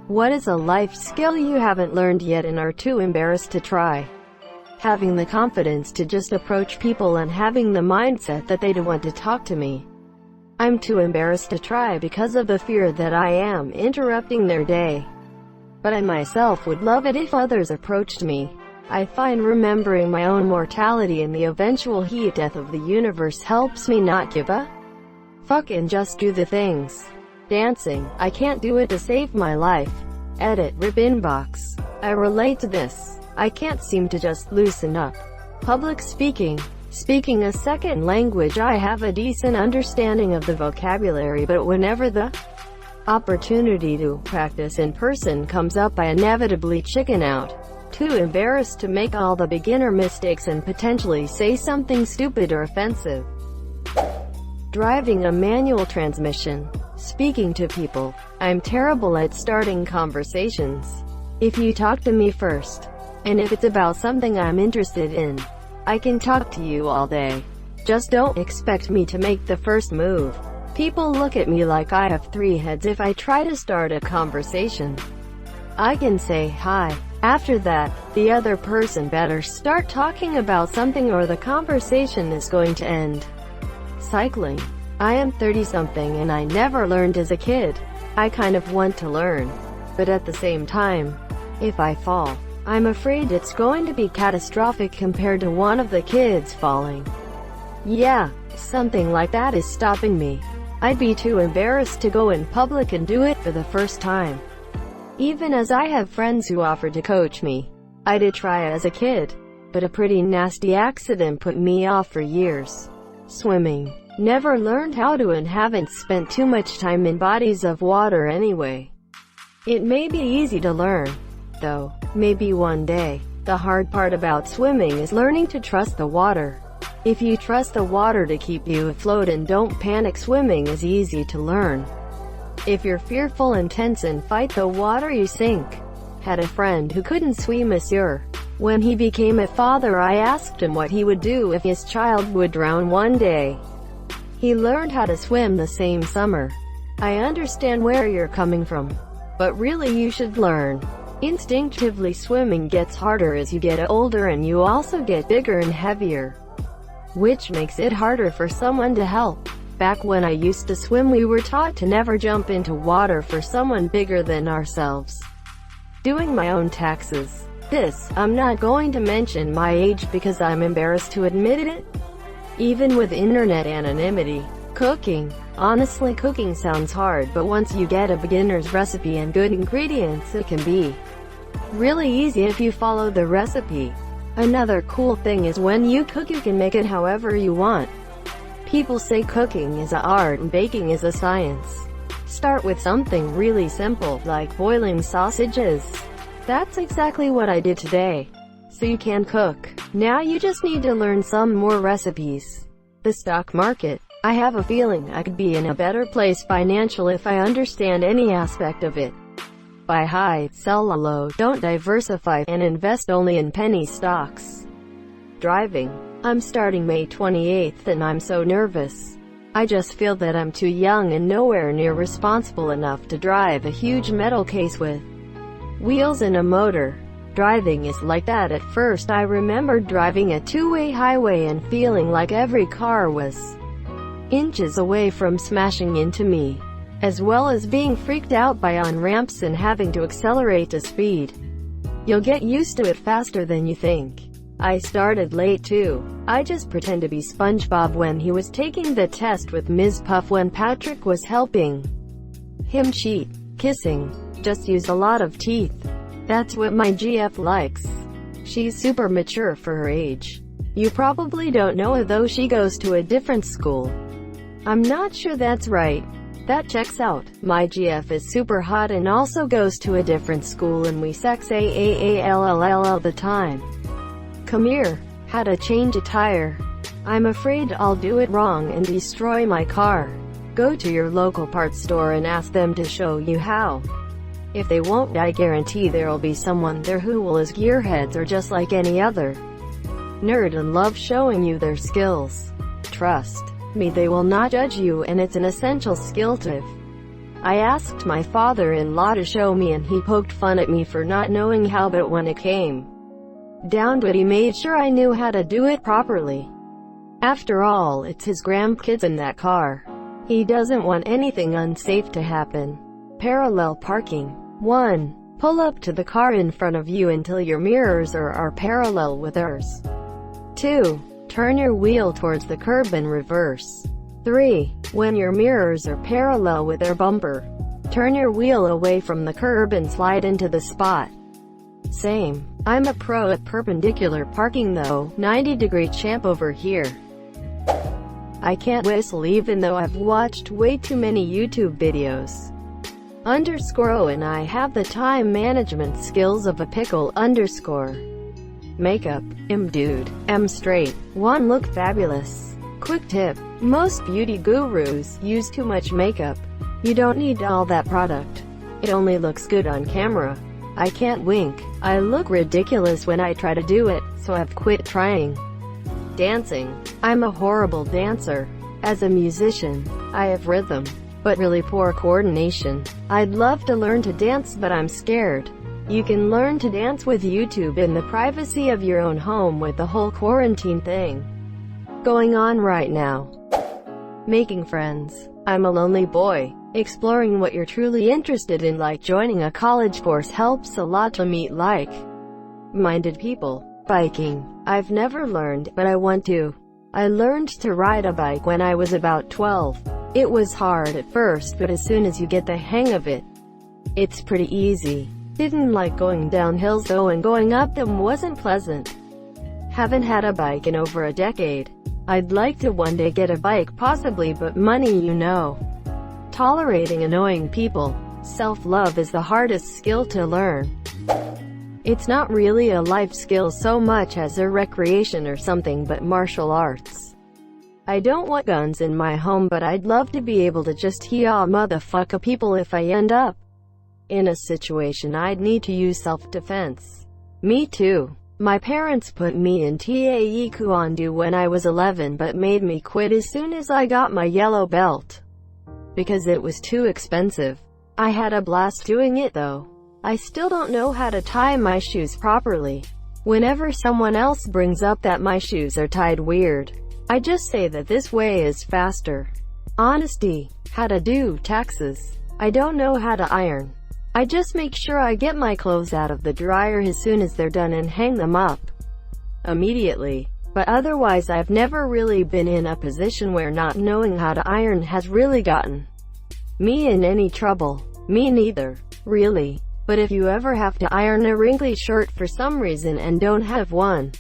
What is a life skill you haven't learned yet and are too embarrassed to try? Having the confidence to just approach people and having the mindset that they don't want to talk to me. I'm too embarrassed to try because of the fear that I am interrupting their day. But I myself would love it if others approached me. I find remembering my own mortality and the eventual heat death of the universe helps me not give a fuck and just do the things. Dancing, I can't do it to save my life. Edit, rip inbox. I relate to this. I can't seem to just loosen up. Public speaking. Speaking a second language, I have a decent understanding of the vocabulary, but whenever the opportunity to practice in person comes up, I inevitably chicken out. Too embarrassed to make all the beginner mistakes and potentially say something stupid or offensive. Driving a manual transmission. Speaking to people. I'm terrible at starting conversations. If you talk to me first, and if it's about something I'm interested in, I can talk to you all day. Just don't expect me to make the first move. People look at me like I have 3 heads if I try to start a conversation. I can say hi. After that, the other person better start talking about something or the conversation is going to end. Cycling. I am 30-something and I never learned as a kid. I kind of want to learn. But at the same time, if I fall, I'm afraid it's going to be catastrophic compared to one of the kids falling. Yeah, something like that is stopping me. I'd be too embarrassed to go in public and do it for the first time. Even as I have friends who offered to coach me. I did try as a kid, but a pretty nasty accident put me off for years. Swimming. Never learned how to and haven't spent too much time in bodies of water anyway. It may be easy to learn, though. Maybe one day. The hard part about swimming is learning to trust the water. If you trust the water to keep you afloat and don't panic, swimming is easy to learn. If you're fearful and tense and fight the water, you sink. Had a friend who couldn't swim, monsieur. When he became a father, I asked him what he would do if his child would drown one day. He learned how to swim the same summer. I understand where you're coming from, but really you should learn. Instinctively, swimming gets harder as you get older and you also get bigger and heavier, which makes it harder for someone to help. Back when I used to swim, we were taught to never jump into water for someone bigger than ourselves. Doing my own taxes. I'm not going to mention my age because I'm embarrassed to admit it. Even with internet anonymity. Cooking. Honestly, cooking sounds hard, but once you get a beginner's recipe and good ingredients, it can be really easy if you follow the recipe. Another cool thing is when you cook, you can make it however you want. People say cooking is an art and baking is a science. Start with something really simple, like boiling sausages. That's exactly what I did today. So you can cook. Now you just need to learn some more recipes. The stock market. I have a feeling I could be in a better place financially if I understand any aspect of it. Buy high, sell low, don't diversify, and invest only in penny stocks. Driving. I'm starting May 28th and I'm so nervous. I just feel that I'm too young and nowhere near responsible enough to drive a huge metal case with wheels and a motor. Driving is like that. At first I remembered driving a two-way highway and feeling like every car was inches away from smashing into me, as well as being freaked out by on-ramps and having to accelerate to speed. You'll get used to it faster than you think. I started late too. I just pretend to be SpongeBob when he was taking the test with Ms. Puff when Patrick was helping him cheat. Kissing. Just used a lot of teeth. That's what my GF likes. She's super mature for her age. You probably don't know her though, she goes to a different school. I'm not sure that's right. That checks out. My GF is super hot and also goes to a different school and we sex all the time. Come here. How to change a tire. I'm afraid I'll do it wrong and destroy my car. Go to your local parts store and ask them to show you how. If they won't, I guarantee there'll be someone there who will, as gearheads are just like any other nerd and love showing you their skills. Trust me, they will not judge you, and it's an essential skill to have. I asked my father-in-law to show me and he poked fun at me for not knowing how, but when it came down to it he made sure I knew how to do it properly. After all, it's his grandkids in that car. He doesn't want anything unsafe to happen. Parallel parking. 1. Pull up to the car in front of you until your mirrors are parallel with theirs. 2. Turn your wheel towards the curb and reverse. 3. When your mirrors are parallel with their bumper, turn your wheel away from the curb and slide into the spot. Same. I'm a pro at perpendicular parking though, 90-degree champ over here. I can't whistle even though I've watched way too many YouTube videos. _ and I have the time management skills of a pickle _ Makeup. Dude. Straight. 1. Look fabulous. Quick tip. Most beauty gurus use too much makeup. You don't need all that product. It only looks good on camera. I can't wink. I look ridiculous when I try to do it, so I've quit trying. Dancing. I'm a horrible dancer. As a musician, I have rhythm, but really poor coordination. I'd love to learn to dance, but I'm scared. You can learn to dance with YouTube in the privacy of your own home with the whole quarantine thing going on right now. Making friends. I'm a lonely boy. Exploring what you're truly interested in, like joining a college course, helps a lot to meet like-minded people. Biking. I've never learned, but I want to. I learned to ride a bike when I was about 12. It was hard at first, but as soon as you get the hang of it, it's pretty easy. Didn't like going down hills though, and going up them wasn't pleasant. Haven't had a bike in over a decade. I'd like to one day get a bike possibly, but money, you know. Tolerating annoying people. Self-love is the hardest skill to learn. It's not really a life skill so much as a recreation or something, but martial arts. I don't want guns in my home, but I'd love to be able to just motherfuck people if I end up in a situation I'd need to use self-defense. Me too. My parents put me in taekwondo when I was 11 but made me quit as soon as I got my yellow belt because it was too expensive. I had a blast doing it though. I still don't know how to tie my shoes properly. Whenever someone else brings up that my shoes are tied weird, I just say that this way is faster. Honesty. How to do taxes. I don't know how to iron. I just make sure I get my clothes out of the dryer as soon as they're done and hang them up immediately. But otherwise I've never really been in a position where not knowing how to iron has really gotten me in any trouble. Me neither, really. But if you ever have to iron a wrinkly shirt for some reason and don't have one,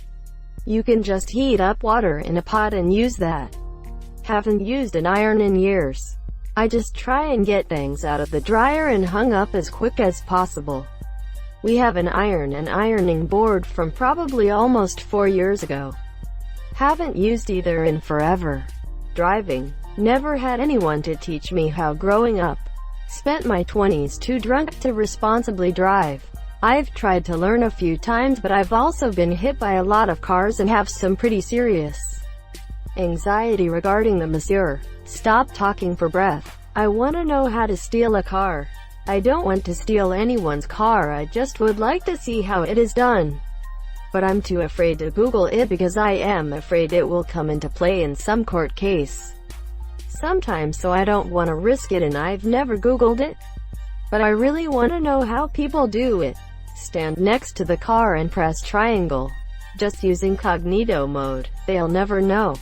you can just heat up water in a pot and use that. Haven't used an iron in years. I just try and get things out of the dryer and hung up as quick as possible. We have an iron and ironing board from probably almost 4 years ago. Haven't used either in forever. Driving. Never had anyone to teach me how growing up. Spent my 20s too drunk to responsibly drive. I've tried to learn a few times, but I've also been hit by a lot of cars and have some pretty serious anxiety regarding the monsieur. Stop talking for breath. I want to know how to steal a car. I don't want to steal anyone's car, I just would like to see how it is done. But I'm too afraid to Google it because I am afraid it will come into play in some court case sometimes, so I don't want to risk it, and I've never Googled it. But I really want to know how people do it. Stand next to the car and press triangle. Just use incognito mode. They'll never know.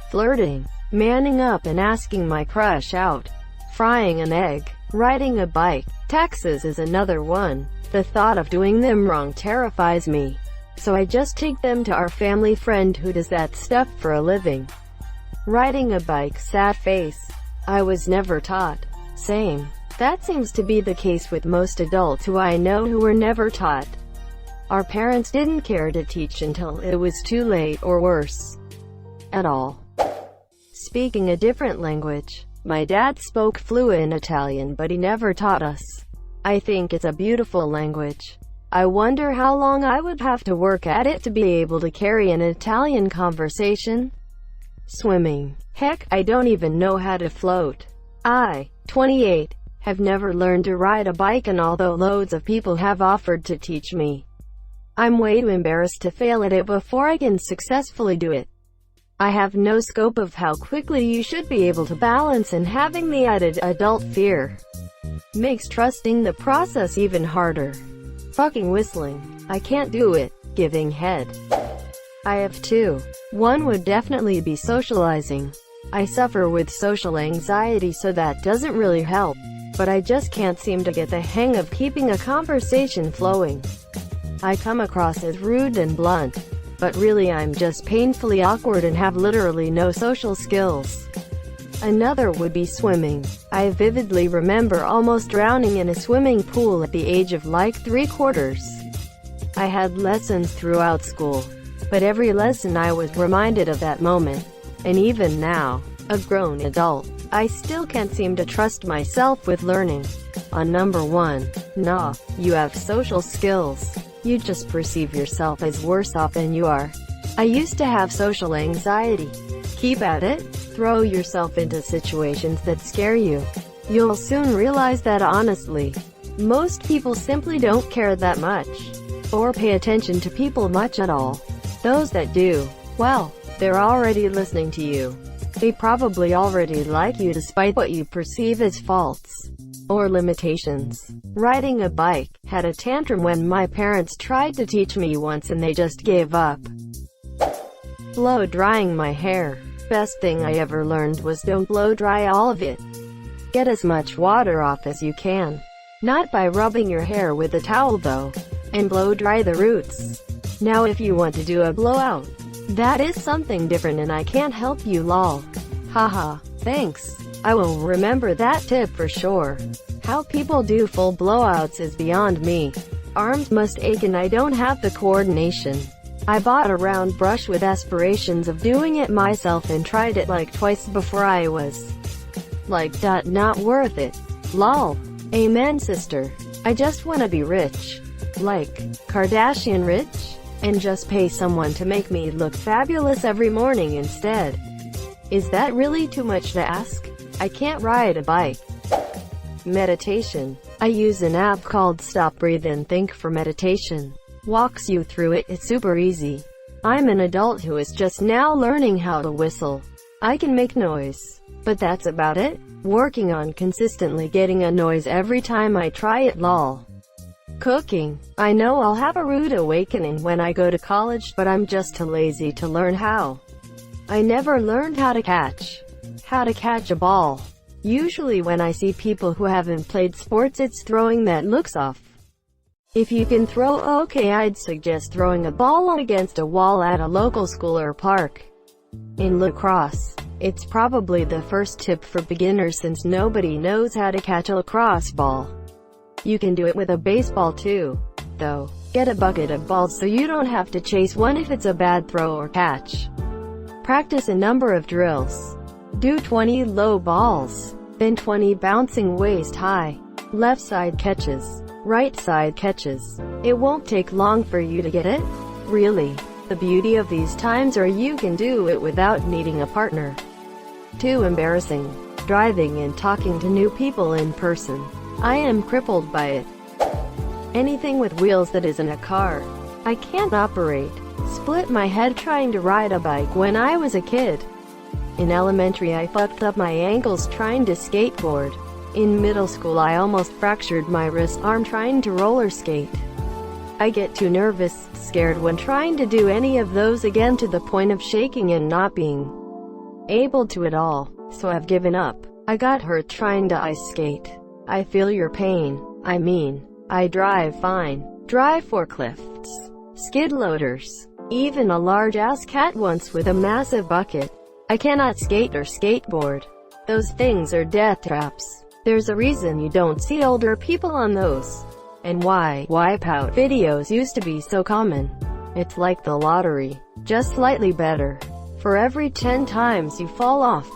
Flirting. Manning up and asking my crush out. Frying an egg. Riding a bike. Taxes is another one. The thought of doing them wrong terrifies me. So I just take them to our family friend who does that stuff for a living. Riding a bike. Sad face. I was never taught. Same. That seems to be the case with most adults who I know who were never taught. Our parents didn't care to teach until it was too late, or worse, at all. Speaking a different language. My dad spoke fluent Italian, but he never taught us. I think it's a beautiful language. I wonder how long I would have to work at it to be able to carry an Italian conversation. Swimming. Heck, I don't even know how to float. 28. have never learned to ride a bike, and although loads of people have offered to teach me, I'm way too embarrassed to fail at it before I can successfully do it. I have no scope of how quickly you should be able to balance, and having the added adult fear makes trusting the process even harder. Fucking whistling. I can't do it. Giving head. I have two. One would definitely be socializing. I suffer with social anxiety, so that doesn't really help. But I just can't seem to get the hang of keeping a conversation flowing. I come across as rude and blunt, but really I'm just painfully awkward and have literally no social skills. Another would be swimming. I vividly remember almost drowning in a swimming pool at the age of like 3/4. I had lessons throughout school, but every lesson I was reminded of that moment. And even now, a grown adult, I still can't seem to trust myself with learning. On number 1, nah, you have social skills. You just perceive yourself as worse off than you are. I used to have social anxiety. Keep at it. Throw yourself into situations that scare you. You'll soon realize that honestly, most people simply don't care that much, or pay attention to people much at all. Those that do, well, they're already listening to you. They probably already like you despite what you perceive as faults or limitations. Riding a bike. Had a tantrum when my parents tried to teach me once and they just gave up. Blow drying my hair. Best thing I ever learned was don't blow dry all of it. Get as much water off as you can. Not by rubbing your hair with a towel though. And blow dry the roots. Now if you want to do a blowout, that is something different and I can't help you lol. Haha, thanks. I will remember that tip for sure. How people do full blowouts is beyond me. Arms must ache and I don't have the coordination. I bought a round brush with aspirations of doing it myself and tried it like twice before I was like, not worth it. Lol. Amen sister. I just wanna be rich. Like, Kardashian rich? And just pay someone to make me look fabulous every morning instead. Is that really too much to ask? I can't ride a bike. Meditation. I use an app called Stop Breathe and Think for meditation. Walks you through it. It's super easy. I'm an adult who is just now learning how to whistle. I can make noise, but that's about it. Working on consistently getting a noise every time I try it lol. Cooking. I know I'll have a rude awakening when I go to college, but I'm just too lazy to learn how. I never learned how to catch a ball. Usually when I see people who haven't played sports, it's throwing that looks off. If you can throw okay, I'd suggest throwing a ball against a wall at a local school or park. In lacrosse, it's probably the first tip for beginners since nobody knows how to catch a lacrosse ball. You can do it with a baseball too, though. Get a bucket of balls so you don't have to chase one if it's a bad throw or catch. Practice a number of drills. Do 20 low balls, then 20 bouncing waist high. Left side catches, right side catches. It won't take long for you to get it. Really. The beauty of these times are you can do it without needing a partner. Too embarrassing. Driving and talking to new people in person. I am crippled by it. Anything with wheels that isn't a car, I can't operate. Split my head trying to ride a bike when I was a kid. In elementary I fucked up my ankles trying to skateboard. In middle school I almost fractured my wrist arm trying to roller skate. I get too nervous, scared when trying to do any of those again to the point of shaking and not being able to at all, so I've given up. I got hurt trying to ice skate. I feel your pain. I mean, I drive fine. Drive forklifts, skid loaders, even a large-ass cat once with a massive bucket. I cannot skate or skateboard. Those things are death traps. There's a reason you don't see older people on those. And why wipeout videos used to be so common. It's like the lottery, just slightly better. For every 10 times you fall off,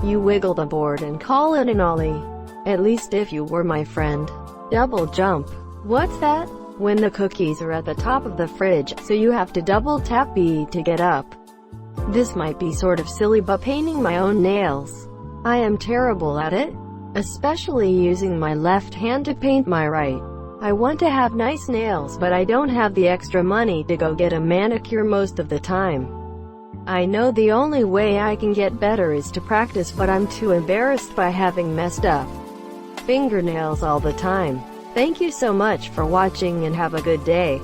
you wiggle the board and call it an ollie. At least if you were my friend. Double jump. What's that? When the cookies are at the top of the fridge, so you have to double tap B to get up. This might be sort of silly, but painting my own nails. I am terrible at it. especially using my left hand to paint my right. I want to have nice nails, but I don't have the extra money to go get a manicure most of the time. I know the only way I can get better is to practice, but I'm too embarrassed by having messed up fingernails all the time. Thank you so much for watching and have a good day.